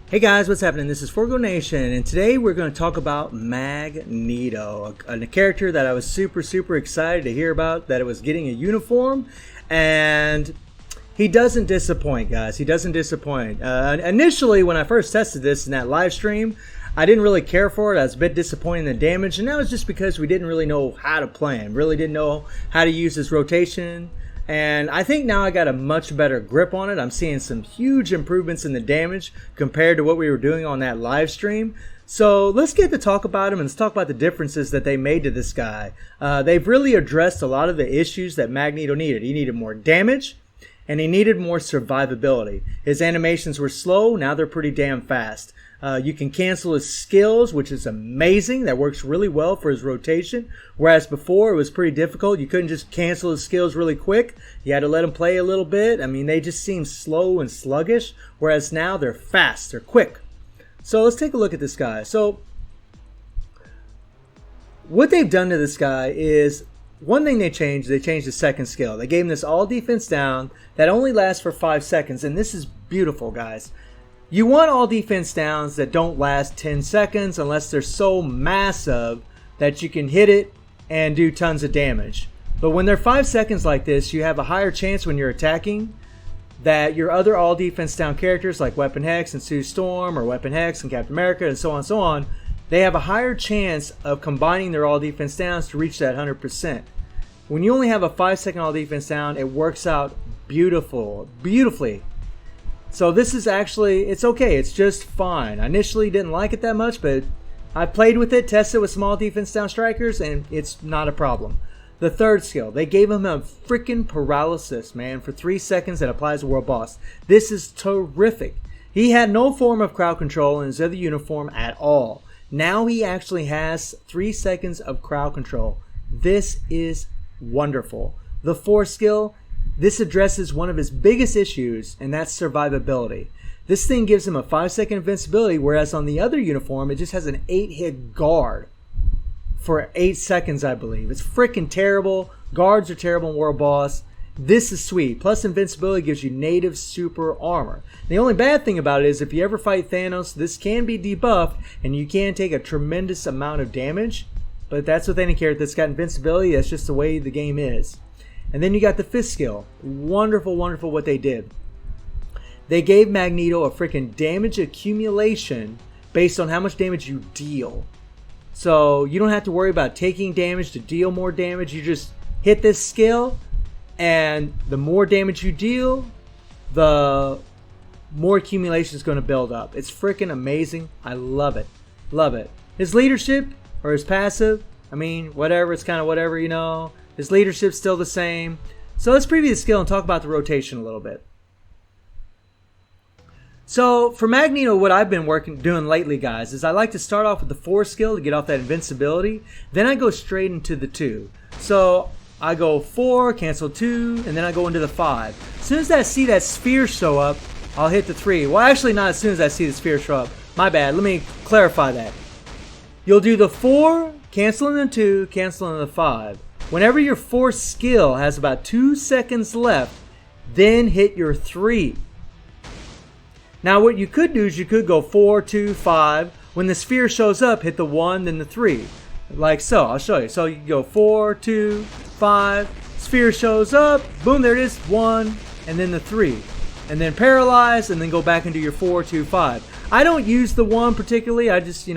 Hey guys, what's happening? This is Forgo Nation, and today we're going to talk about Magneto, a character that I was super excited to hear about, that it was getting a uniform, and he doesn't disappoint, guys. He doesn't disappoint. Initially, when I first tested this in that live stream, I didn't really care for it. I was a bit disappointed in the damage, and that was just because we didn't really know how to play him. Really didn't know how to use his rotation. And I think now I got a much better grip on it. I'm seeing some huge improvements in the damage compared to what we were doing on that live stream. So let's get to talk about him and let's talk about the differences that they made to this guy. They've really addressed a lot of the issues that Magneto needed. He needed more damage and he needed more survivability. His animations were slow, now they're pretty damn fast. You can cancel his skills, which is amazing. That works really well for his rotation. Whereas before, it was pretty difficult. You couldn't just cancel his skills really quick. You had to let him play a little bit. I mean, they just seem slow and sluggish. Whereas now, they're fast. They're quick. So let's take a look at this guy. So what they've done to this guy is, one thing they changed the second skill. They gave him this all defense down that only lasts for 5 seconds. And this is beautiful, guys. You want all defense downs that don't last 10 seconds unless they're so massive that you can hit it and do tons of damage. But when they're 5 seconds like this, you have a higher chance when you're attacking that your other all defense down characters like Weapon Hex and Sue Storm, or Weapon Hex and Captain America, and so on, they have a higher chance of combining their all defense downs to reach that 100%. When you only have a 5 second all defense down, it works out beautifully. So this is actually, it's okay. It's just fine. I initially didn't like it that much, but I played with it, tested with small defense down strikers, and it's not a problem. The third skill, they gave him a freaking paralysis, man, for 3 seconds that applies to World Boss. This is terrific. He had no form of crowd control in his other uniform at all. Now he actually has 3 seconds of crowd control. This is wonderful. The fourth skill, this addresses one of his biggest issues, and that's survivability. This thing gives him a 5 second invincibility, whereas on the other uniform, it just has an 8-hit guard for 8 seconds, I believe. It's freaking terrible. Guards are terrible in World Boss. This is sweet. Plus, invincibility gives you native super armor. The only bad thing about it is if you ever fight Thanos, this can be debuffed, and you can take a tremendous amount of damage. But that's with any character that's got invincibility. That's just the way the game is. And then you got the fifth skill. Wonderful what they did. They gave Magneto a freaking damage accumulation based on how much damage you deal. So you don't have to worry about taking damage to deal more damage. You just hit this skill, and the more damage you deal, the more accumulation is going to build up. It's freaking amazing. I love it. Love it. His leadership, or his passive, I mean, whatever. It's kind of whatever, you know. His leadership's still the same. So let's preview the skill and talk about the rotation a little bit. So for Magneto, what I've been doing lately, guys, is I like to start off with the 4 skill to get off that invincibility. Then I go straight into the 2. So I go 4, cancel 2, and then I go into the 5. As soon as I see that sphere show up, I'll hit the 3. Well, actually not as soon as I see the sphere show up. My bad. Let me clarify that. You'll do the 4, canceling the 2, canceling the 5. Whenever your 4th skill has about 2 seconds left, then hit your 3. Now what you could do is you could go 4, 2, 5. When the sphere shows up, hit the 1, then the 3. Like so. I'll show you. So you go 4, 2, 5. Sphere shows up. Boom, there it is. 1, and then the 3. And then paralyze, and then go back into your 4, 2, 5. I don't use the 1 particularly. I just,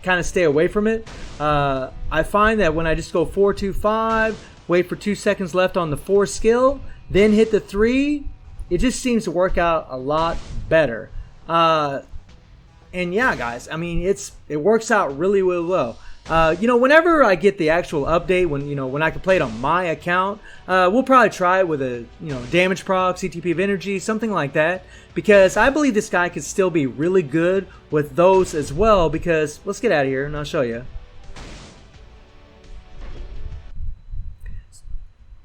kind of stay away from it. I find that when I just go 4, 2, 5, wait for 2 seconds left on the 4 skill, then hit the 3, it just seems to work out a lot better. And yeah, guys, I mean, it works out really well. Whenever I get the actual update, when I can play it on my account, we'll probably try it with a, damage proc, CTP of energy, something like that, because I believe this guy could still be really good with those as well, because, let's get out of here and I'll show you.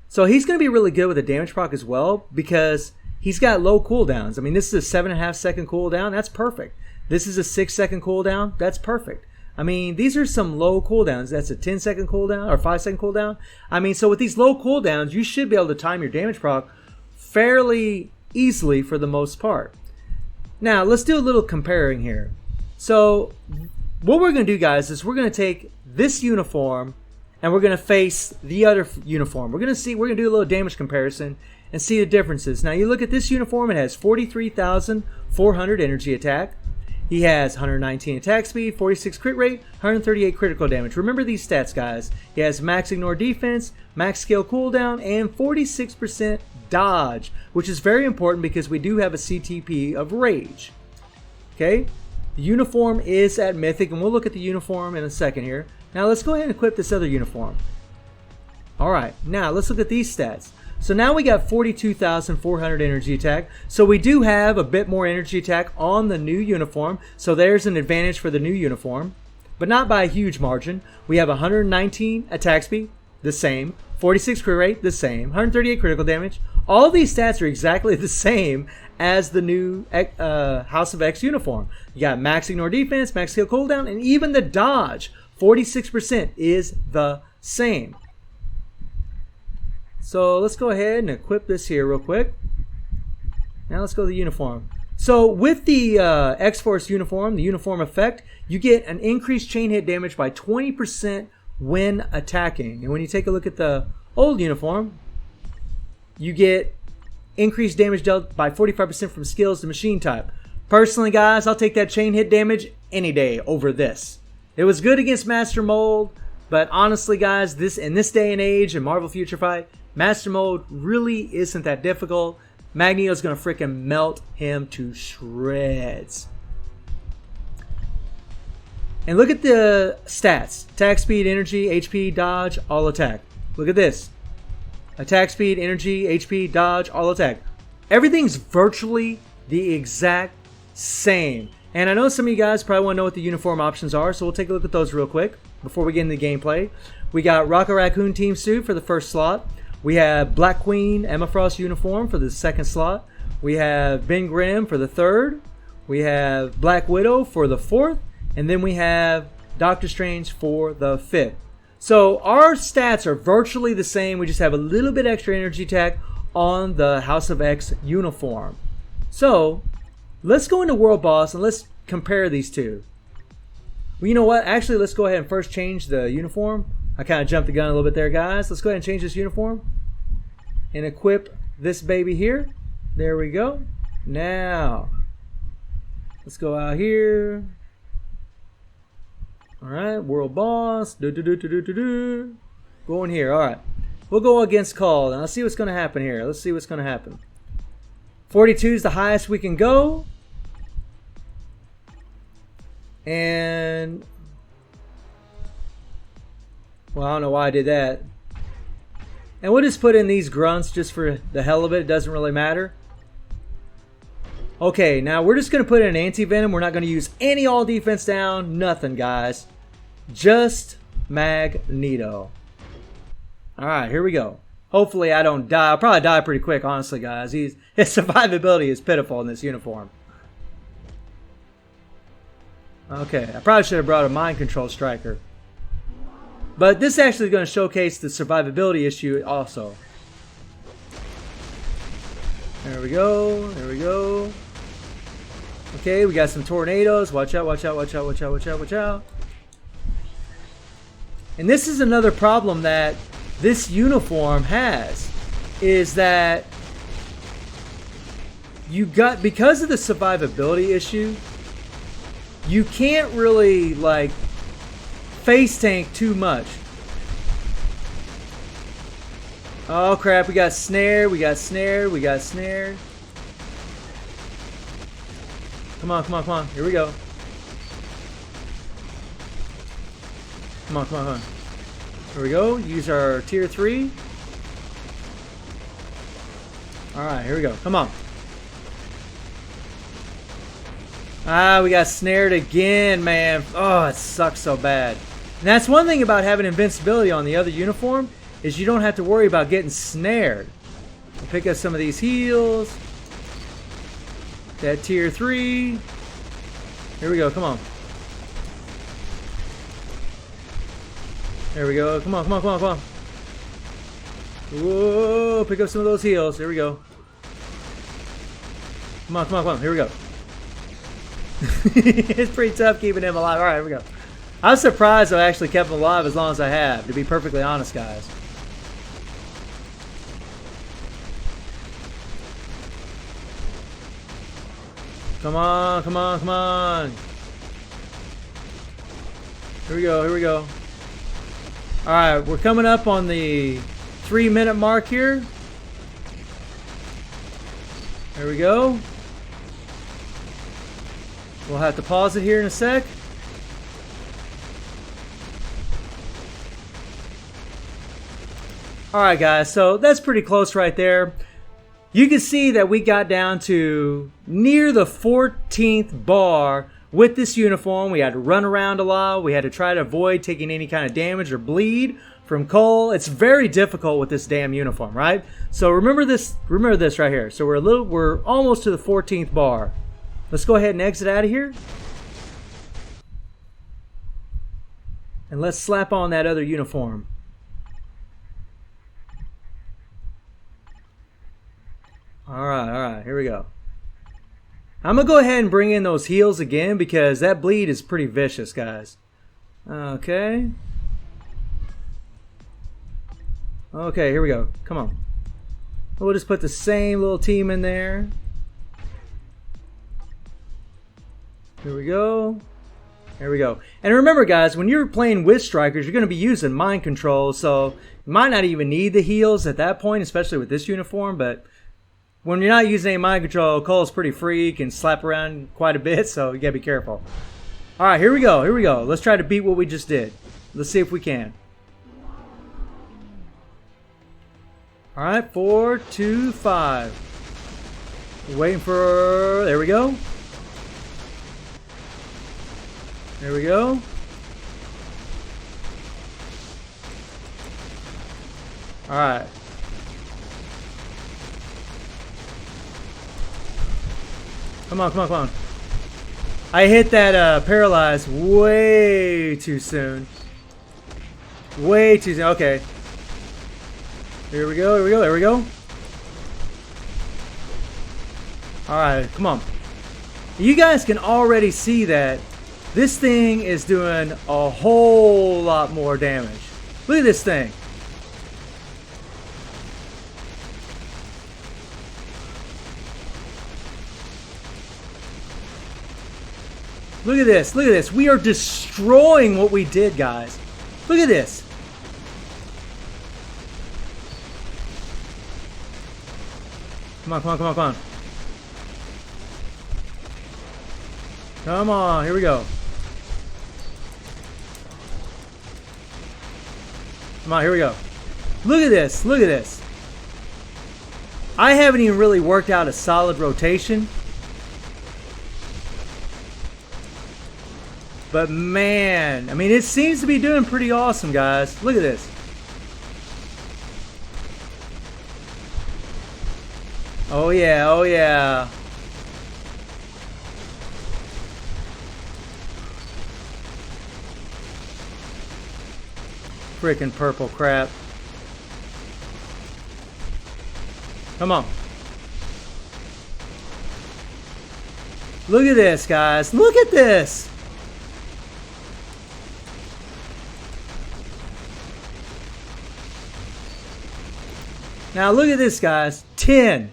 So he's going to be really good with a damage proc as well, because he's got low cooldowns. I mean, this is a 7.5 second cooldown. That's perfect. This is a 6 second cooldown. That's perfect. I mean, these are some low cooldowns. That's a 10 second cooldown or 5 second cooldown. I mean, so with these low cooldowns, you should be able to time your damage proc fairly easily for the most part. Now, let's do a little comparing here. So, what we're going to do, guys, is we're going to take this uniform and we're going to face the other uniform. We're going to do a little damage comparison and see the differences. Now, you look at this uniform, it has 43,400 energy attack. He has 119 attack speed, 46 crit rate, 138 critical damage. Remember these stats, guys. He has max ignore defense, max skill cooldown, and 46% dodge, which is very important because we do have a CTP of rage. Okay? The uniform is at Mythic, and we'll look at the uniform in a second here. Now let's go ahead and equip this other uniform. Alright, now let's look at these stats. So now we got 42,400 energy attack. So we do have a bit more energy attack on the new uniform. So there's an advantage for the new uniform, but not by a huge margin. We have 119 attack speed, the same. 46 crit rate, the same. 138 critical damage. All these stats are exactly the same as the new House of X uniform. You got max ignore defense, max skill cooldown, and even the dodge, 46% is the same. So let's go ahead and equip this here real quick. Now let's go to the uniform. So with the X-Force uniform, the uniform effect, you get an increased chain hit damage by 20% when attacking. And when you take a look at the old uniform, you get increased damage dealt by 45% from skills to machine type. Personally, guys, I'll take that chain hit damage any day over this. It was good against Master Mold, but honestly, guys, in this day and age in Marvel Future Fight, Master Mode really isn't that difficult. Magneto's gonna freaking melt him to shreds. And look at the stats. Attack speed, energy, HP, dodge, all attack. Look at this. Attack speed, energy, HP, dodge, all attack. Everything's virtually the exact same. And I know some of you guys probably want to know what the uniform options are, so we'll take a look at those real quick before we get into the gameplay. We got Rocket Raccoon Team Suit for the first slot. We have Black Queen Emma Frost uniform for the second slot. We have Ben Grimm for the third. We have Black Widow for the fourth. And then we have Doctor Strange for the fifth. So our stats are virtually the same. We just have a little bit extra energy attack on the House of X uniform. So let's go into World Boss and let's compare these two. Well, you know what? Actually, let's go ahead and first change the uniform. I kind of jumped the gun a little bit there, guys. Let's go ahead and change this uniform and equip this baby here. There we go. Now, let's go out here. All right, World Boss. Go in here. All right. We'll go against Call. Now, let's see what's going to happen here. Let's see what's going to happen. 42 is the highest we can go. And well, I don't know why I did that. And we'll just put in these grunts just for the hell of it. It doesn't really matter. Okay, now we're just going to put in an anti-venom. We're not going to use any all defense down. Nothing, guys. Just Magneto. Alright, here we go. Hopefully I don't die. I'll probably die pretty quick, honestly, guys. His survivability is pitiful in this uniform. Okay, I probably should have brought a mind control striker. But this actually is going to showcase the survivability issue also. There we go. There we go. Okay, we got some tornadoes. Watch out, watch out, watch out, watch out, watch out, watch out. And this is another problem that this uniform has. Is that because of the survivability issue, you can't really like face tank too much. Oh crap, we got snared, we got snared, we got snared. Come on, come on, come on. Here we go. Come on, come on, come on. Here we go. Use our tier 3. Alright, here we go. Come on. Ah, we got snared again, man. Oh, it sucks so bad. And that's one thing about having invincibility on the other uniform, is you don't have to worry about getting snared. We'll pick up some of these heals. That tier 3. Here we go, come on. There we go. Come on, come on, come on, come on. Whoa, pick up some of those heals. Here we go. Come on, come on, come on. Here we go. It's pretty tough keeping him alive. All right, here we go. I'm surprised I actually kept him alive as long as I have, to be perfectly honest, guys. Come on, come on, come on. Here we go, here we go. Alright, we're coming up on the 3-minute mark here. There we go. We'll have to pause it here in a sec. Alright guys, so that's pretty close right there. You can see that we got down to near the 14th bar with this uniform. We had to run around a lot. We had to try to avoid taking any kind of damage or bleed from Cole. It's very difficult with this damn uniform, right? So remember this right here. So we're almost to the 14th bar. Let's go ahead and exit out of here. And let's slap on that other uniform. Alright, here we go. I'm going to go ahead and bring in those heals again because that bleed is pretty vicious, guys. Okay. Okay, here we go. Come on. We'll just put the same little team in there. Here we go. There we go. And remember, guys, when you're playing with strikers, you're going to be using mind control, so you might not even need the heals at that point, especially with this uniform, but when you're not using any mind control, Cole's pretty free, can slap around quite a bit, so you gotta be careful. Alright, here we go, here we go. Let's try to beat what we just did. Let's see if we can. Alright, 4, 2, 5. Waiting for... There we go. There we go. Alright. Come on, come on, come on. I hit that paralyzed way too soon. Way too soon. Okay. Here we go, here we go, there we go. Alright, come on. You guys can already see that this thing is doing a whole lot more damage. Look at this thing. Look at this, look at this. We are destroying what we did, guys. Look at this. Come on, come on, come on, come on. Come on, here we go. Come on, here we go. Look at this, look at this. I haven't even really worked out a solid rotation. But man, I mean, it seems to be doing pretty awesome, guys. Look at this. Oh yeah, oh yeah. Freaking purple crap. Come on. Look at this, guys. Look at this. Now look at this, guys. 10.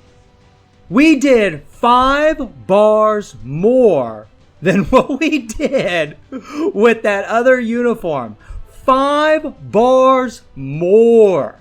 We did 5 bars more than what we did with that other uniform. 5 bars more.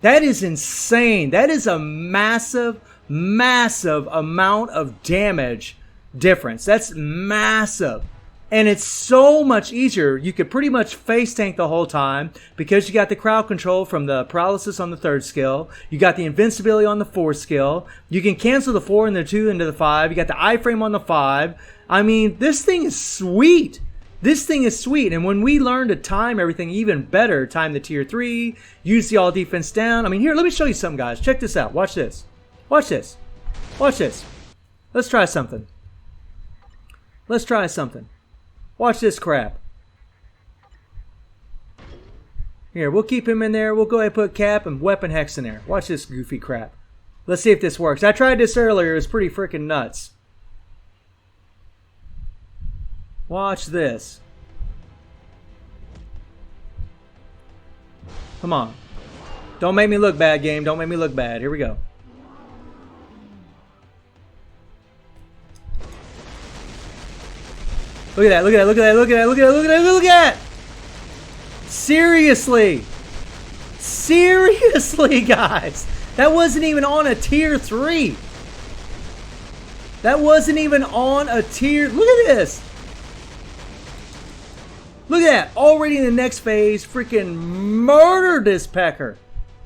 That is insane. That is a massive, massive amount of damage difference. That's massive. And it's so much easier. You could pretty much face tank the whole time because you got the crowd control from the paralysis on the 3rd skill. You got the invincibility on the 4th skill. You can cancel the 4 and the 2 into the 5. You got the iframe on the 5. I mean, this thing is sweet. This thing is sweet. And when we learn to time everything even better, time the tier 3, use the all defense down. I mean, here, let me show you something, guys. Check this out. Watch this. Watch this. Watch this. Let's try something. Let's try something. Watch this crap. Here, we'll keep him in there. We'll go ahead and put Cap and Weapon Hex in there. Watch this goofy crap. Let's see if this works. I tried this earlier. It was pretty freaking nuts. Watch this. Come on. Don't make me look bad, game. Don't make me look bad. Here we go. Look at that. Look at that. Look at that. Look at that. Look at that. Look at that. Look at that. Seriously. Seriously, guys. That wasn't even on a tier 3. That wasn't even on a tier. Look at this. Look at that. Already in the next phase, freaking murdered this pecker.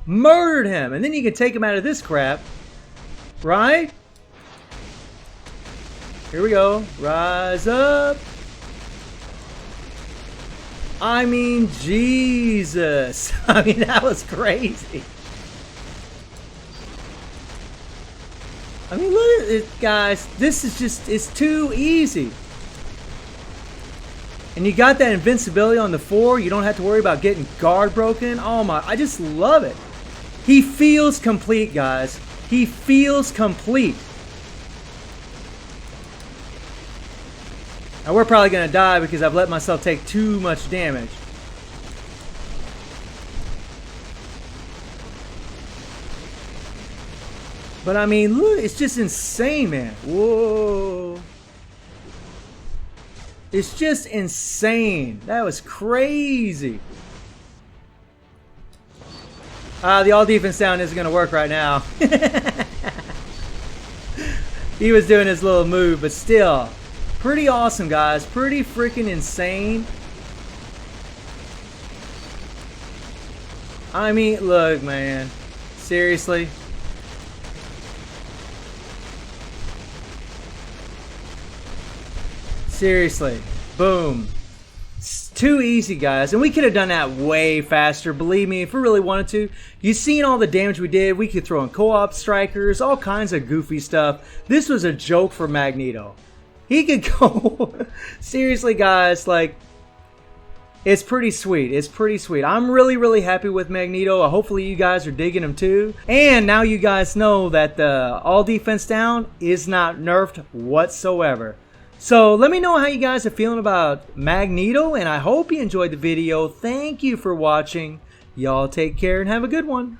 Murdered him. And then you can take him out of this crap. Right? Here we go. Rise up. I mean, Jesus. I mean, that was crazy. I mean, look at it, guys. This is just, it's too easy. And you got that invincibility on the 4. You don't have to worry about getting guard broken. Oh my, I just love it. He feels complete, guys. He feels complete. Now we're probably going to die because I've let myself take too much damage. But I mean, look, it's just insane, man. Whoa. It's just insane. That was crazy. The all defense down isn't going to work right now. He was doing his little move, but still. Pretty awesome, guys. Pretty freaking insane. I mean, look, man. Seriously. Seriously. Boom. It's too easy, guys. And we could have done that way faster. Believe me, if we really wanted to. You've seen all the damage we did. We could throw in co-op strikers. All kinds of goofy stuff. This was a joke for Magneto. He could go. Seriously, guys. Like, it's pretty sweet. It's pretty sweet. I'm really, really happy with Magneto. Hopefully you guys are digging him too. And now you guys know that the all defense down is not nerfed whatsoever. So let me know how you guys are feeling about Magneto, and I hope you enjoyed the video. Thank you for watching. Y'all take care and have a good one.